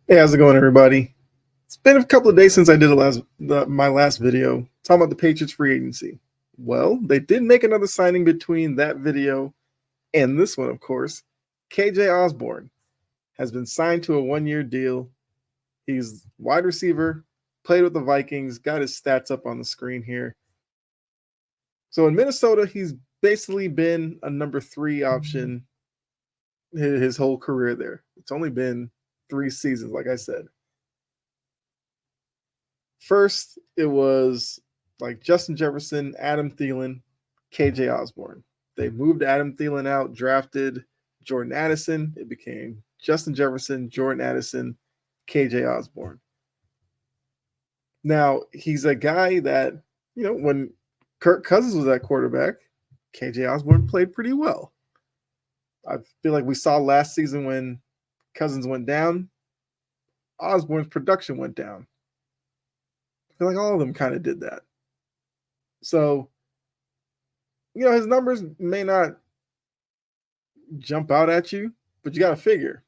Hey, how's it going, everybody? It's been a couple of days since I did my last video talking about the Patriots free agency. Well, they did make another signing between that video and this one, of course. KJ Osborn has been signed to a 1 year deal. He's wide receiver, played with the Vikings, got his stats up on the screen here. So in Minnesota, he's basically been a number three option his whole career there. It's only been 3 seasons, like I said. First, it was like Justin Jefferson, Adam Thielen, KJ Osborn. They moved Adam Thielen out, drafted Jordan Addison. It became Justin Jefferson, Jordan Addison, KJ Osborn. Now, he's a guy that, when Kirk Cousins was at quarterback, KJ Osborn played pretty well. I feel like we saw last season when Cousins went down, Osborn's production went down. I feel like all of them kind of did that. So, his numbers may not jump out at you, but you got to figure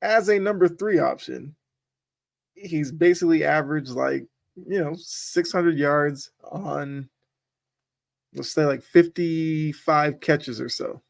as a number three option, he's basically averaged like, 600 yards on, let's say, like 55 catches or so.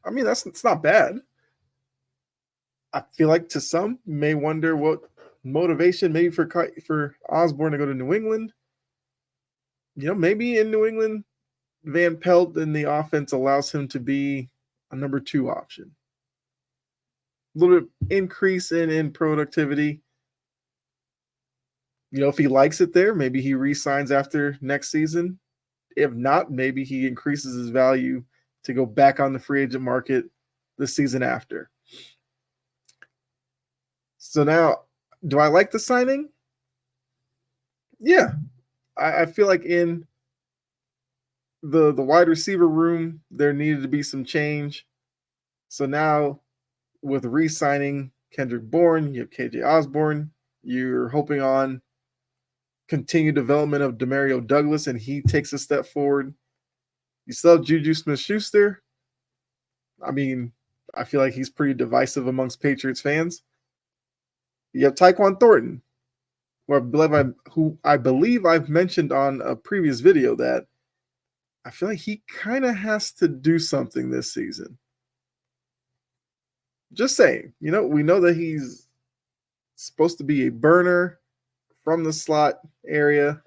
I mean, it's not bad. I feel like to some may wonder what motivation maybe for Osborn to go to New England. Maybe in New England, Van Pelt in the offense allows him to be a number two option. A little bit increase in productivity. If he likes it there, maybe he re-signs after next season. If not, maybe he increases his value to go back on the free agent market the season after. So now, do I like the signing? Yeah. I feel like in the wide receiver room, there needed to be some change. So now, with re-signing Kendrick Bourne, you have KJ Osborn. You're hoping on continued development of Demario Douglas, and he takes a step forward. You still have Juju Smith-Schuster. I mean, I feel like he's pretty divisive amongst Patriots fans. You have Tyquan Thornton, who I believe I've mentioned on a previous video that I feel like he kind of has to do something this season. Just saying, we know that he's supposed to be a burner from the slot area,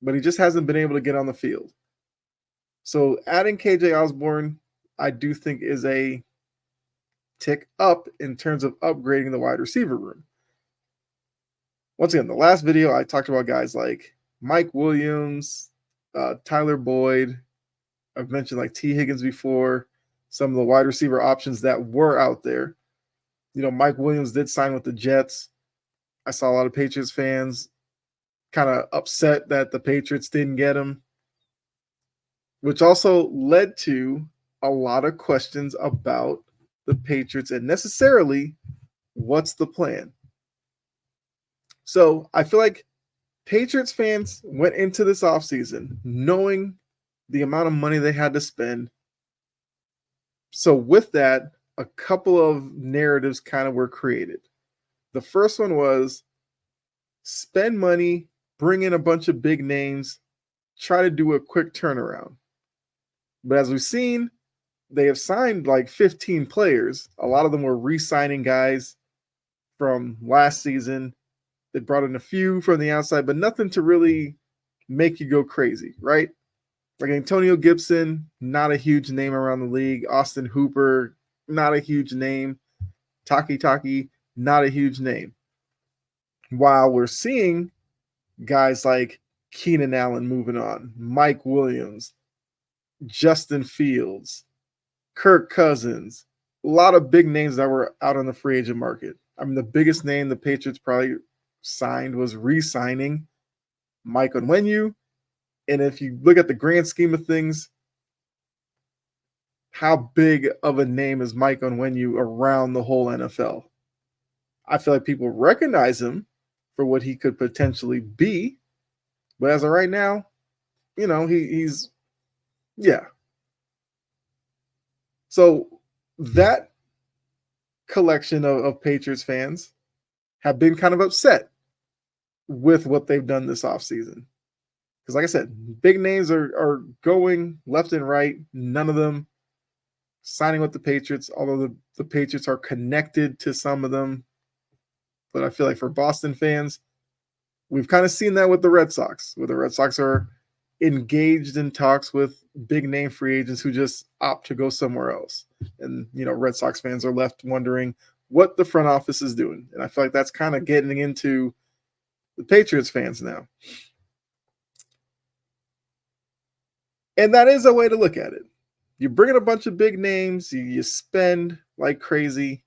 but he just hasn't been able to get on the field. So adding KJ Osborn, I do think is a tick up in terms of upgrading the wide receiver room. Once again, the last video I talked about guys like Mike Williams, Tyler Boyd. I've mentioned like T. Higgins before, some of the wide receiver options that were out there. Mike Williams did sign with the Jets. I saw a lot of Patriots fans kind of upset that the Patriots didn't get him, which also led to a lot of questions about the Patriots and necessarily what's the plan. So I feel like Patriots fans went into this offseason knowing the amount of money they had to spend. So with that, a couple of narratives kind of were created. The first one was spend money, bring in a bunch of big names, try to do a quick turnaround. But as we've seen, they have signed like 15 players. A lot of them were re-signing guys from last season. They brought in a few from the outside, but nothing to really make you go crazy, right? Like Antonio Gibson, not a huge name around the league. Austin Hooper, not a huge name. Taki, not a huge name. While we're seeing guys like Keenan Allen moving on, Mike Williams, Justin Fields, Kirk Cousins, a lot of big names that were out on the free agent market. I mean, the biggest name the Patriots probably signed was re-signing Mike Onwenu. And if you look at the grand scheme of things, how big of a name is Mike Onwenu around the whole NFL? I feel like people recognize him for what he could potentially be. But as of right now, he's, yeah. So that collection of Patriots fans have been kind of upset with what they've done this offseason. Because, like I said, big names are going left and right. None of them signing with the Patriots, although the Patriots are connected to some of them. But I feel like for Boston fans, we've kind of seen that with the Red Sox, where the Red Sox are engaged in talks with big name free agents who just opt to go somewhere else. And, Red Sox fans are left wondering what the front office is doing. And I feel like that's kind of getting into the Patriots fans now. And that is a way to look at it. You bring in a bunch of big names, you spend like crazy,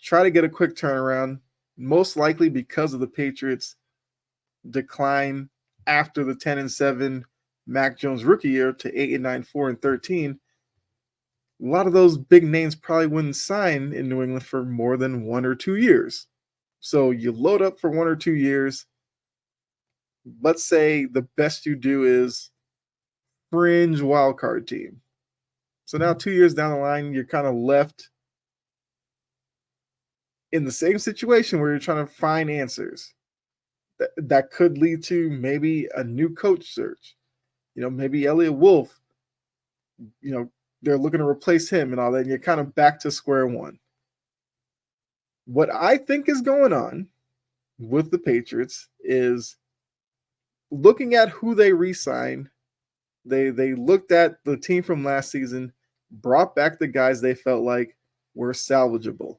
try to get a quick turnaround, most likely because of the Patriots' decline after the 10-7 Mac Jones rookie year to 8-9, 4-13. A lot of those big names probably wouldn't sign in New England for more than 1 or 2 years. So you load up for 1 or 2 years. Let's say the best you do is fringe wildcard team. So now 2 years down the line, you're kind of left in the same situation where you're trying to find answers. That could lead to maybe a new coach search. Maybe Elliott Wolf, they're looking to replace him and all that, and you're kind of back to square one. What I think is going on with the Patriots is looking at who they re-signed. They looked at the team from last season, brought back the guys they felt like were salvageable.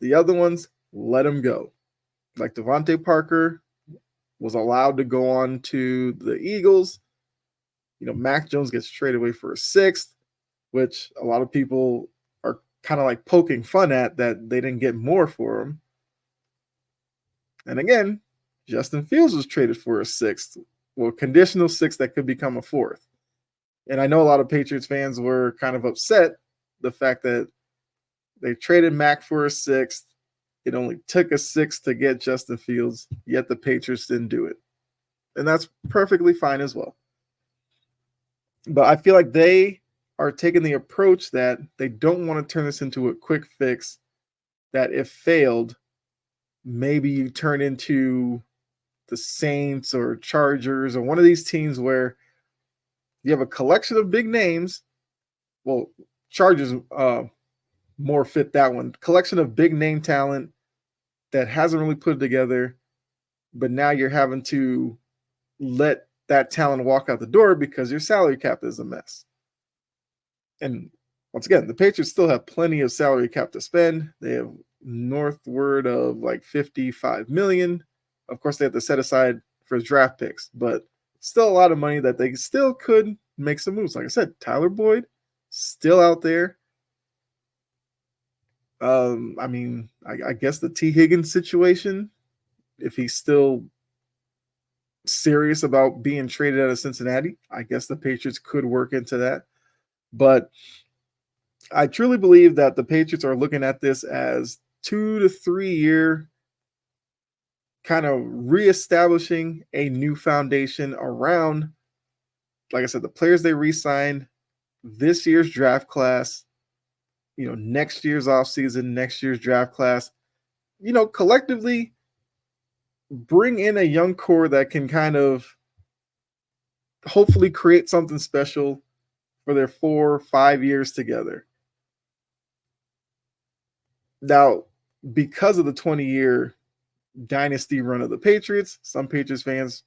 The other ones, let them go. Like Devontae Parker was allowed to go on to the Eagles. Mac Jones gets traded away for a sixth, which a lot of people are kind of like poking fun at that they didn't get more for him. And again, Justin Fields was traded for a sixth. Well, conditional sixth that could become a fourth. And I know a lot of Patriots fans were kind of upset the fact that they traded Mac for a sixth. It only took a sixth to get Justin Fields, yet the Patriots didn't do it. And that's perfectly fine as well. But I feel like they are taking the approach that they don't want to turn this into a quick fix that if failed, maybe you turn into the Saints or Chargers or one of these teams where you have a collection of big names. Well, Chargers more fit that one. Collection of big name talent that hasn't really put it together, but now you're having to let that talent walk out the door because your salary cap is a mess. And once again, the Patriots still have plenty of salary cap to spend. They have northward of like $55 million. Of course, they have to set aside for draft picks, but still a lot of money that they still could make some moves. Like I said, Tyler Boyd still out there. I guess the T. Higgins situation, if he's still serious about being traded out of Cincinnati, I guess the Patriots could work into that. But I truly believe that the Patriots are looking at this as 2 to 3 year kind of reestablishing a new foundation around, like I said, the players they re-signed, this year's draft class, next year's offseason, next year's draft class, collectively bring in a young core that can kind of hopefully create something special for their 4 or 5 years together. Now, because of the 20-year dynasty run of the Patriots, some Patriots fans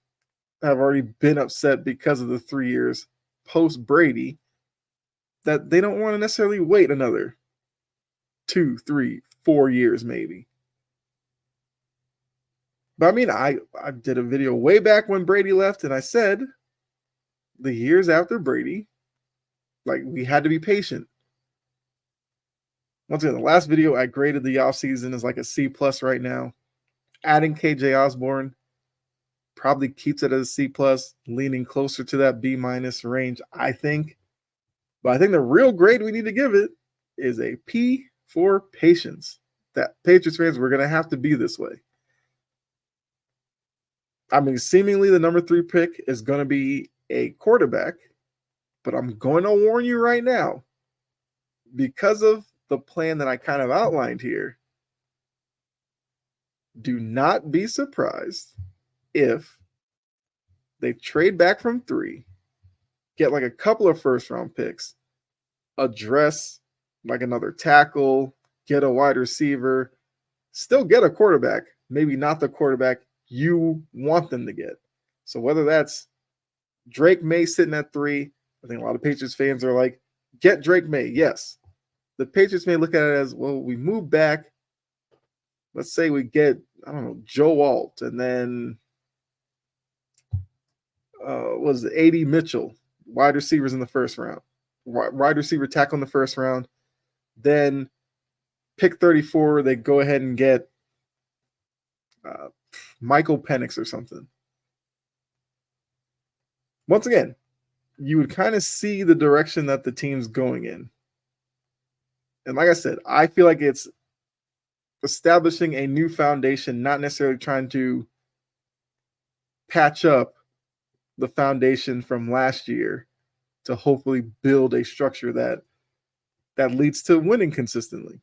have already been upset because of the 3 years post-Brady that they don't want to necessarily wait another 2, 3, 4 years maybe. But I did a video way back when Brady left, and I said the years after Brady, like, we had to be patient. Once again, the last video I graded the offseason is like a C+ right now. Adding KJ Osborn probably keeps it as a C+, leaning closer to that B- range, I think. But I think the real grade we need to give it is a P for patience. That Patriots fans, we're going to have to be this way. Seemingly the number 3 pick is going to be a quarterback, but I'm going to warn you right now, because of the plan that I kind of outlined here, do not be surprised if they trade back from 3, get like a couple of first round picks, address like another tackle, get a wide receiver, still get a quarterback, maybe not the quarterback you want them to get. So whether that's Drake May sitting at 3, I think a lot of Patriots fans are like, get Drake May. Yes. The Patriots may look at it as, well, we move back. Let's say we get, I don't know, Joe Alt, and then was A.D. Mitchell, wide receivers in the first round, wide receiver tackle in the first round. Then pick 34, they go ahead and get Michael Penix or something. Once again, you would kind of see the direction that the team's going in. And like I said, I feel like it's establishing a new foundation, not necessarily trying to patch up the foundation from last year to hopefully build a structure that leads to winning consistently.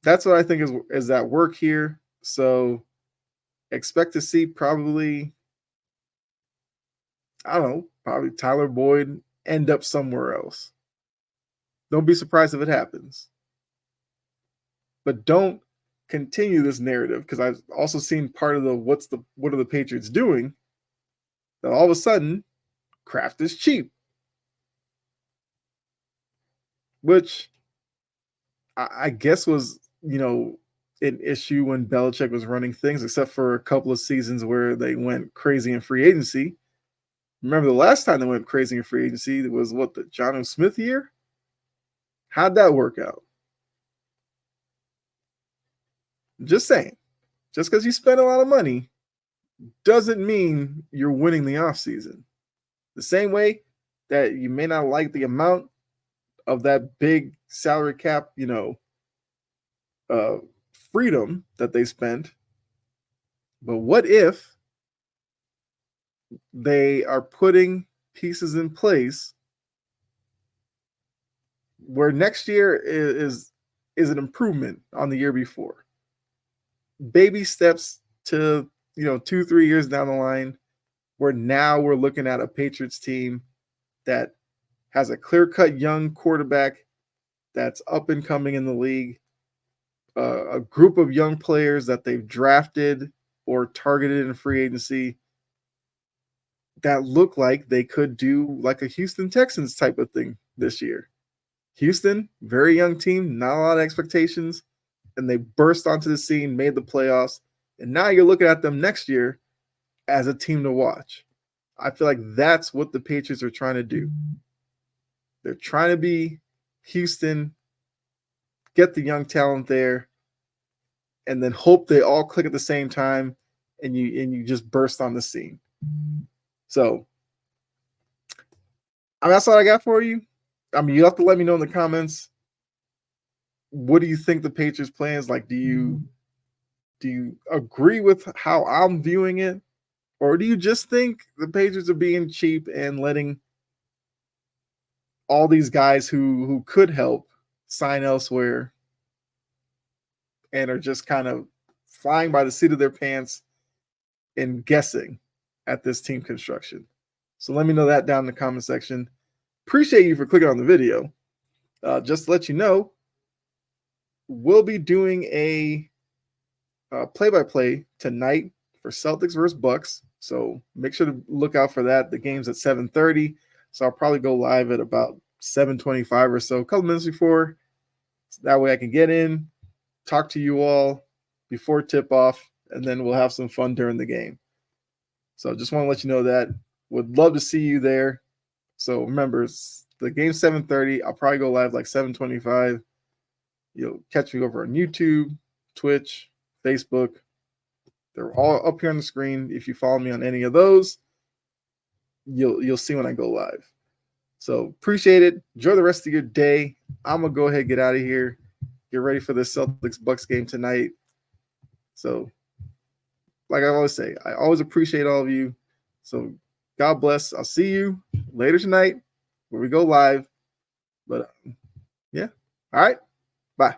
That's what I think is at work here. So expect to see probably, I don't know, probably Tyler Boyd end up somewhere else. Don't be surprised if it happens. But don't continue this narrative, because I've also seen part of the what are the Patriots doing, that all of a sudden Kraft is cheap. Which I guess was, an issue when Belichick was running things, except for a couple of seasons where they went crazy in free agency. Remember the last time they went crazy in free agency, it was the Jonnu Smith year? How'd that work out? Just saying. Just because you spend a lot of money doesn't mean you're winning the offseason. The same way that you may not like the amount of that big salary cap, freedom that they spent. But what if they are putting pieces in place where next year is an improvement on the year before? Baby steps to 2-3 years down the line, where now we're looking at a Patriots team that has a clear-cut young quarterback that's up and coming in the league, a group of young players that they've drafted or targeted in free agency that look like they could do like a Houston Texans type of thing this year. Houston, very young team, not a lot of expectations, and they burst onto the scene, made the playoffs, and now you're looking at them next year as a team to watch. I feel like that's what the Patriots are trying to do. They're trying to be Houston, get the young talent there, and then hope they all click at the same time, and you just burst on the scene. So, that's all I got for you. You have to let me know in the comments. What do you think the Patriots' plans? Like, do you agree with how I'm viewing it, or do you just think the Patriots are being cheap and letting all these guys who could help sign elsewhere and are just kind of flying by the seat of their pants and guessing at this team construction? So let me know that down in the comment section. Appreciate you for clicking on the video. Just to let you know, we'll be doing a play-by-play tonight for Celtics versus Bucks. So make sure to look out for that. The game's at 7:30. So I'll probably go live at about 7:25 or so, a couple minutes before. So that way I can get in, talk to you all before tip-off, and then we'll have some fun during the game. So just want to let you know that. Would love to see you there. So remember, the game's 7:30. I'll probably go live like 7:25. You'll catch me over on YouTube, Twitch, Facebook. They're all up here on the screen. If you follow me on any of those, you'll see when I go live. So appreciate it. Enjoy the rest of your day. I'm gonna go ahead and get out of here. Get ready for this Celtics Bucks game tonight. So, like I always say, I always appreciate all of you. So God bless. I'll see you later tonight where we go live. But yeah. All right.